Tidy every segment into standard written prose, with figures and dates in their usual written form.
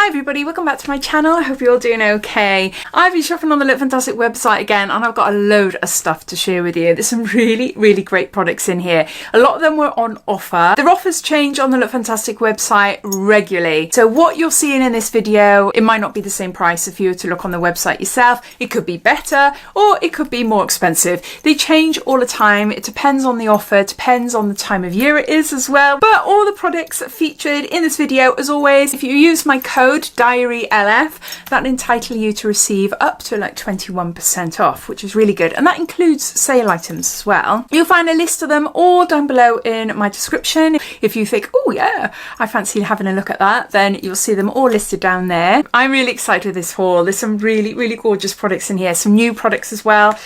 Hi everybody, welcome back to my channel. I hope you're all doing okay. I've been shopping on the Look Fantastic website again and I've got a load of stuff to share with you. There's some really great products in here. A lot of them were on offer. Their offers change on the Look Fantastic website regularly. So what you're seeing in this video, it might not be the same price if you were to look on the website yourself. It could be better or it could be more expensive. They change all the time. It depends on the offer, it depends on the time of year it is as well. But all the products featured in this video, as always, if you use my code DiaryLF, that entitle you to receive up to like 21% off, which is really good, and that includes sale items as well. You'll find a list of them all down below in my description. If you think, oh yeah, I fancy having a look at that, then you'll see them all listed down there. I'm really excited with this haul. There's some really gorgeous products in here, some new products as well,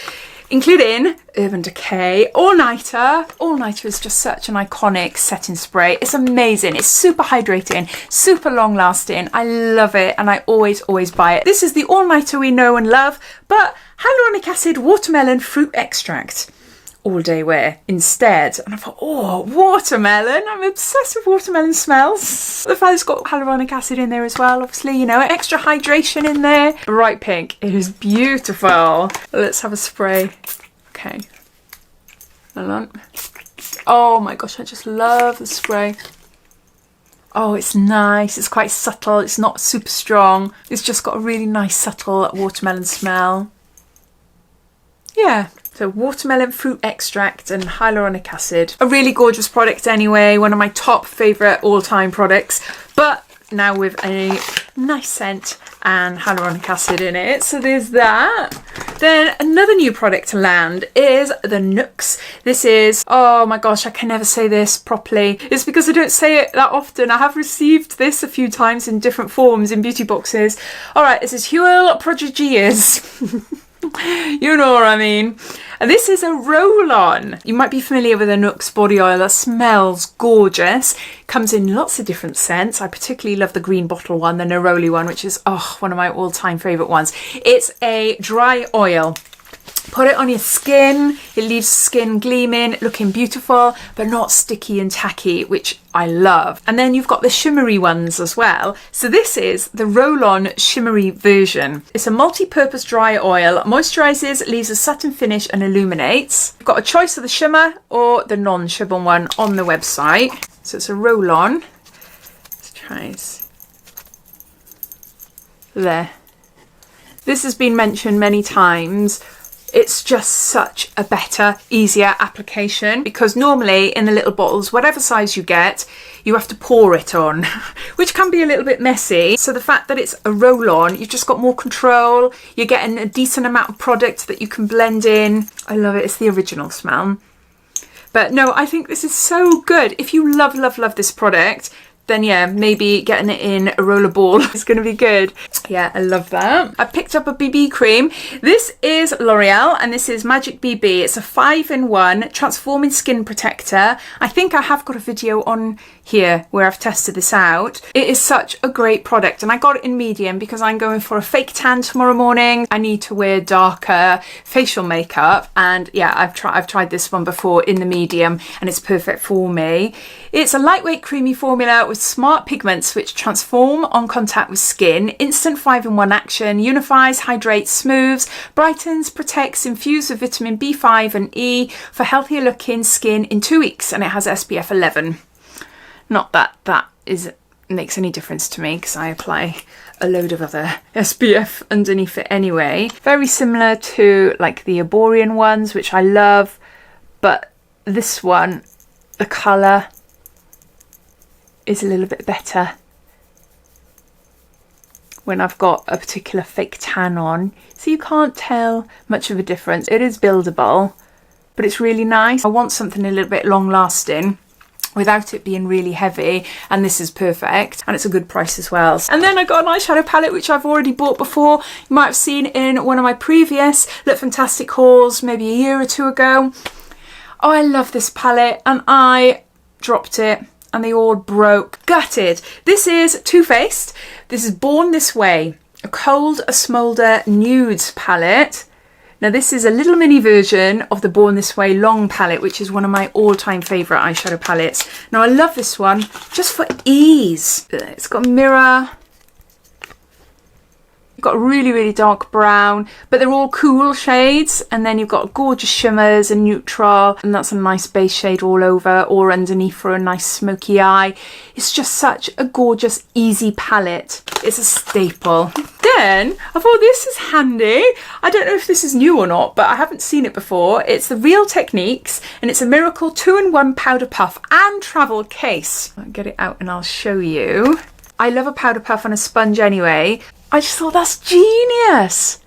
including Urban Decay All Nighter. All Nighter is just such an iconic setting spray. It's amazing. It's super hydrating, super long lasting. I love it and I always buy it. This is the All Nighter we know and love, but hyaluronic acid watermelon fruit extract all day wear instead. And I thought, oh, watermelon, I'm obsessed with watermelon smells. The fact it's got hyaluronic acid in there as well, obviously, you know, extra hydration in there. Bright pink, it is beautiful. Let's have a spray. Okay, hold on. Oh my gosh, I just love the spray. Oh, it's nice, it's quite subtle, it's not super strong. It's just got a really nice subtle watermelon smell. Yeah. So watermelon fruit extract and hyaluronic acid. A really gorgeous product anyway, one of my top favourite all-time products, but now with a nice scent and hyaluronic acid in it. So there's that. Then another new product to land is the Nooks. This is, oh my gosh, I can never say this properly. It's because I don't say it that often. I have received this a few times in different forms in beauty boxes. All right, this is Huel Prodigious. You know what I mean. And this is a roll-on. You might be familiar with a Nooks body oil that smells gorgeous. Comes in lots of different scents. I particularly love the green bottle one, the neroli one, which is one of my all-time favourite ones. It's a dry oil. Put it on your skin, it leaves skin gleaming, looking beautiful, but not sticky and tacky, which I love. And then you've got the shimmery ones as well. So this is the roll-on shimmery version. It's a multi-purpose dry oil, moisturises, leaves a satin finish and illuminates. You've got a choice of the shimmer or the non-shimmer one on the website. So it's a roll-on. Let's try this. There. This has been mentioned many times. It's just such a better, easier application because normally in the little bottles, whatever size you get, you have to pour it on, which can be a little bit messy. So the fact that it's a roll-on, you've just got more control. You're getting a decent amount of product that you can blend in. I love it. It's the original smell. But no, I think this is so good. If you love this product, then yeah, maybe getting it in a roller ball is going to be good. Yeah, I love that. I picked up a BB cream. This is L'Oreal and this is Magic BB. It's a 5-in-1 transforming skin protector. I think I have got a video on here where I've tested this out. It is such a great product and I got it in medium because I'm going for a fake tan tomorrow morning. I need to wear darker facial makeup and yeah, I've tried this one before in the medium and it's perfect for me. It's a lightweight creamy formula with smart pigments which transform on contact with skin. Instant 5-in-1 action, unifies, hydrates, smooths, brightens, protects, infused with vitamin B5 and E for healthier looking skin in 2 weeks, and it has SPF 11. Not that makes any difference to me because I apply a load of other SPF underneath it anyway. Very similar to like the Arborian ones, which I love, but this one, the colour is a little bit better when I've got a particular fake tan on, so you can't tell much of a difference. It is buildable, but it's really nice. I want something a little bit long lasting without it being really heavy, and this is perfect, and it's a good price as well. And then I got an eyeshadow palette which I've already bought before. You might have seen in one of my previous Look Fantastic hauls maybe a year or two ago. Oh, I love this palette and I dropped it and they all broke. Gutted. This is Too Faced. This is Born This Way, a cold, a smoulder nudes palette. Now this is a little mini version of the Born This Way long palette, which is one of my all-time favourite eyeshadow palettes. Now I love this one just for ease. It's got a mirror, got a really, really dark brown, but they're all cool shades. And then you've got gorgeous shimmers and neutral, and that's a nice base shade all over or underneath for a nice smoky eye. It's just such a gorgeous, easy palette. It's a staple. Then I thought this is handy. I don't know if this is new or not, but I haven't seen it before. It's the Real Techniques, and it's a Miracle 2-in-1 powder puff and travel case. I'll get it out and I'll show you. I love a powder puff and a sponge anyway. I just thought that's genius.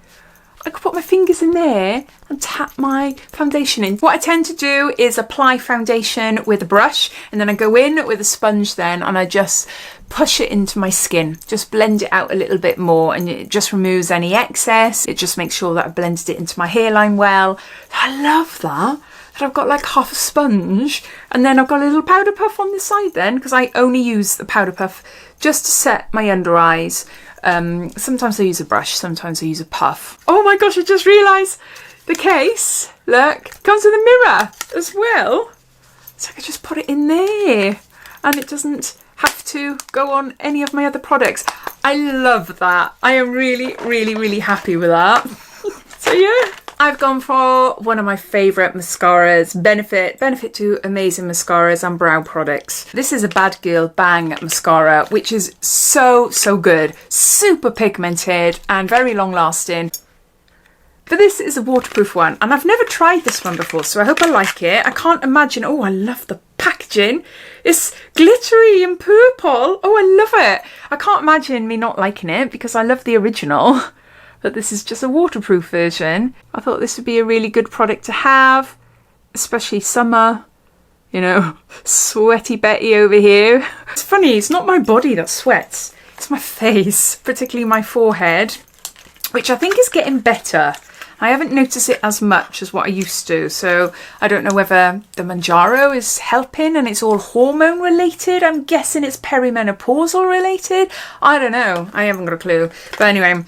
I could put my fingers in there and tap my foundation in. What I tend to do is apply foundation with a brush, and then I go in with a sponge then, and I just push it into my skin. Just blend it out a little bit more, and it just removes any excess. It just makes sure that I've blended it into my hairline well. I love that. That I've got like half a sponge, and then I've got a little powder puff on the side then, because I only use the powder puff just to set my under eyes. Sometimes I use a brush, sometimes I use a puff. Oh my gosh, I just realised the case, look, comes with a mirror as well. So I could just put it in there and it doesn't have to go on any of my other products. I love that. I am really, really, really happy with that. So yeah. I've gone for one of my favourite mascaras, Benefit to amazing mascaras and brow products. This is a Bad Girl Bang mascara, which is so, so good. Super pigmented and very long lasting. But this is a waterproof one, and I've never tried this one before, so I hope I like it. I can't imagine, oh, I love the packaging. It's glittery and purple. Oh, I love it. I can't imagine me not liking it because I love the original. But this is just a waterproof version. I thought this would be a really good product to have, especially summer. You know, sweaty Betty over here. It's funny, it's not my body that sweats, it's my face, particularly my forehead, which I think is getting better. I haven't noticed it as much as what I used to, so I don't know whether the Manjaro is helping and it's all hormone related. I'm guessing it's perimenopausal related. I don't know, I haven't got a clue. But anyway,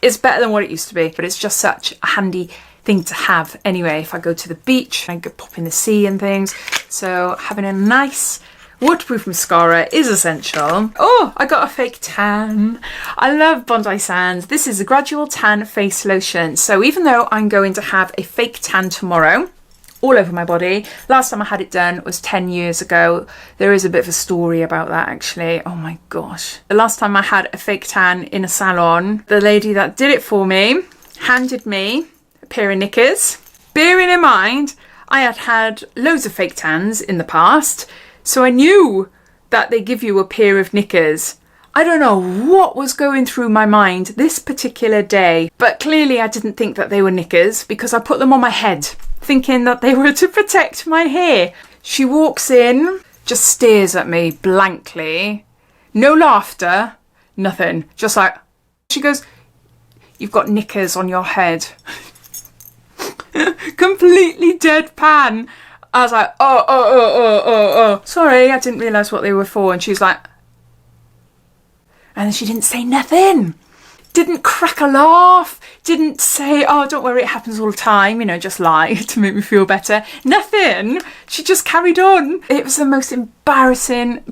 it's better than what it used to be, but it's just such a handy thing to have anyway if I go to the beach, I go pop in the sea and things. So having a nice waterproof mascara is essential. Oh, I got a fake tan. I love Bondi Sands. This is a gradual tan face lotion. So even though I'm going to have a fake tan tomorrow, all over my body. Last time I had it done was 10 years ago. There is a bit of a story about that actually. Oh my gosh. The last time I had a fake tan in a salon, the lady that did it for me handed me a pair of knickers. Bearing in mind, I had had loads of fake tans in the past, so I knew that they give you a pair of knickers. I don't know what was going through my mind this particular day, but clearly I didn't think that they were knickers because I put them on my head, thinking that they were to protect my hair. She walks in, just stares at me blankly, no laughter, nothing, just like, she goes, "You've got knickers on your head." Completely deadpan. I was like, oh. Sorry, I didn't realise what they were for. And she was like, and then she didn't say nothing. Didn't crack a laugh. Didn't say, oh, don't worry, it happens all the time. You know, just lie to make me feel better. Nothing. She just carried on. It was the most embarrassing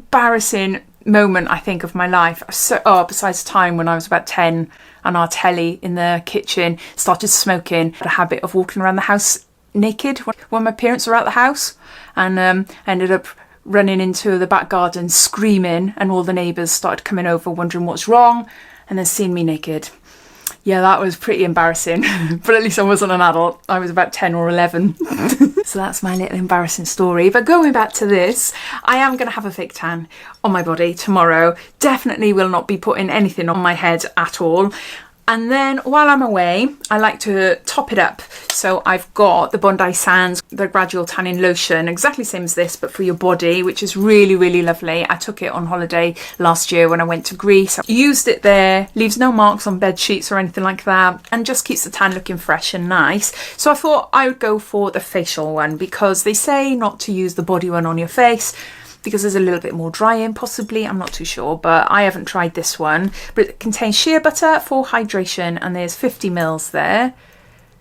moment, I think, of my life. So, besides the time when I was about 10 and our telly in the kitchen started smoking. I had a habit of walking around the house naked when my parents were at the house, and ended up running into the back garden screaming, and all the neighbours started coming over wondering what's wrong, and then seeing me naked. Yeah, that was pretty embarrassing, but at least I wasn't an adult. I was about 10 or 11. So that's my little embarrassing story. But going back to this, I am going to have a fake tan on my body tomorrow. Definitely will not be putting anything on my head at all. And then while I'm away, I like to top it up. So I've got the Bondi Sands, the Gradual Tanning Lotion, exactly the same as this, but for your body, which is really, really lovely. I took it on holiday last year when I went to Greece. I used it there, leaves no marks on bed sheets or anything like that, and just keeps the tan looking fresh and nice. So I thought I would go for the facial one, because they say not to use the body one on your face, because there's a little bit more drying possibly, I'm not too sure, but I haven't tried this one. But it contains shea butter for hydration, and there's 50 mils there.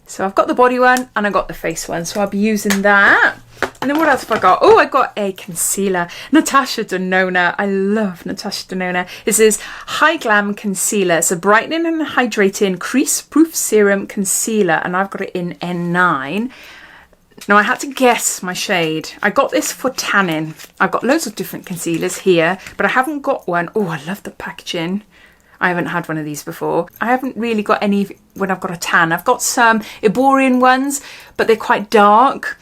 So I've got the body one and I got the face one, so I'll be using that. And then what else have I got? Oh, I got a concealer. Natasha Denona. I love Natasha Denona. This is High Glam Concealer. It's a brightening and hydrating crease-proof serum concealer. And I've got it in N9. Now, I had to guess my shade. I got this for tanning. I've got loads of different concealers here, but I haven't got one. Oh, I love the packaging. I haven't had one of these before. I haven't really got any when I've got a tan. I've got some Iborian ones, but they're quite dark.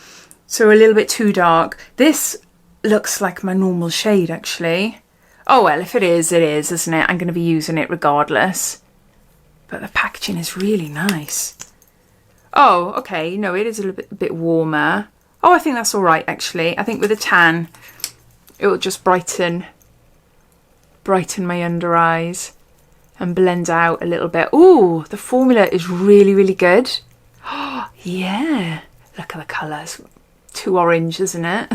So a little bit too dark. This looks like my normal shade, actually. Oh, well, if it is, isn't it? I'm going to be using it regardless. But the packaging is really nice. Oh, okay. No, it is a bit warmer. Oh, I think that's all right, actually. I think with a tan, it will just brighten my under eyes and blend out a little bit. Ooh, the formula is really, really good. Oh, yeah. Look at the colours. Too orange, isn't it?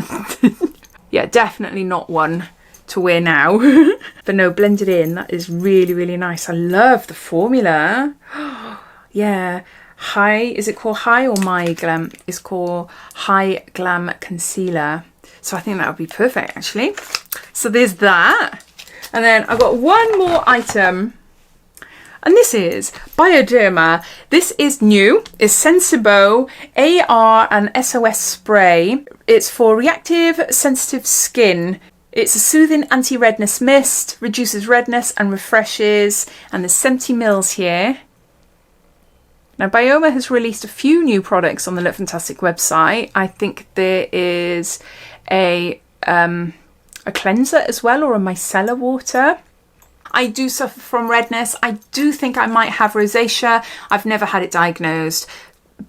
Yeah, definitely not one to wear now. But no, blended in, that is really, really nice. I love the formula. Yeah. Is it called High or My Glam? It's called High Glam Concealer. So I think that would be perfect, actually. So there's that. And then I've got one more item. And this is Bioderma. This is new. It's Sensibo AR and SOS spray. It's for reactive, sensitive skin. It's a soothing anti-redness mist, reduces redness and refreshes. And there's 70 mils here. Now, Bioderma has released a few new products on the Look Fantastic website. I think there is a cleanser as well, or a micellar water. I do suffer from redness. I do think I might have rosacea. I've never had it diagnosed,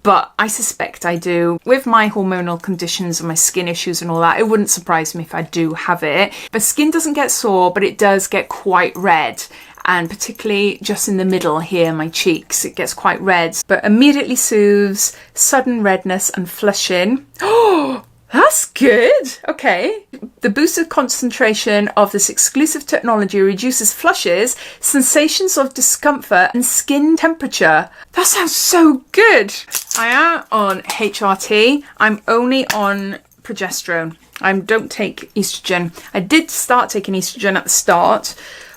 but I suspect I do. With my hormonal conditions and my skin issues and all that, it wouldn't surprise me if I do have it. My skin doesn't get sore, but it does get quite red. And particularly just in the middle here, my cheeks, it gets quite red, but immediately soothes sudden redness and flushing. Oh, that's good. Okay. The boosted concentration of this exclusive technology reduces flushes, sensations of discomfort and skin temperature. That sounds so good. I am on HRT. I'm only on progesterone. I don't take estrogen. I did start taking estrogen at the start,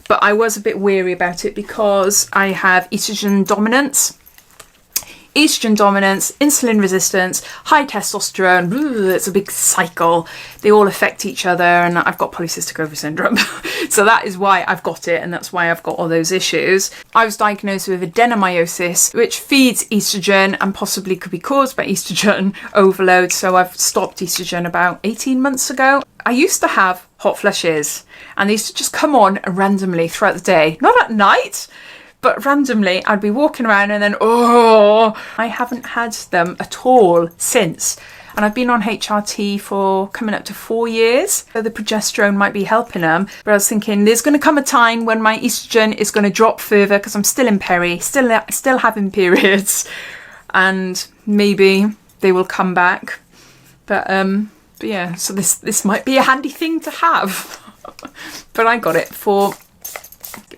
but I was a bit weary about it because I have estrogen dominance, insulin resistance, high testosterone. It's a big cycle. They all affect each other, and I've got polycystic ovary syndrome. So that is why I've got it, and that's why I've got all those issues. I was diagnosed with adenomyosis, which feeds estrogen and possibly could be caused by estrogen overload. So I've stopped estrogen about 18 months ago. I used to have hot flushes, and they used to just come on randomly throughout the day. Not at night, but randomly. I'd be walking around and then, I haven't had them at all since. And I've been on HRT for coming up to 4 years. So the progesterone might be helping them. But I was thinking there's going to come a time when my estrogen is going to drop further because I'm still in peri, still having periods. And maybe they will come back. But yeah, so this might be a handy thing to have. But I got it for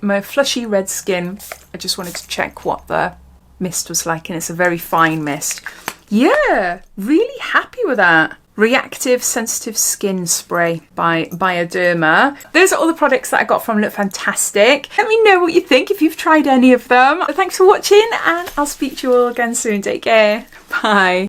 my flushy red skin. I just wanted to check what the mist was like, and it's a very fine mist. Yeah, really happy with that. Reactive Sensitive Skin Spray by Bioderma. Those are all the products that I got from Look Fantastic. Let me know what you think if you've tried any of them. Thanks for watching, and I'll speak to you all again soon. Take care. Bye.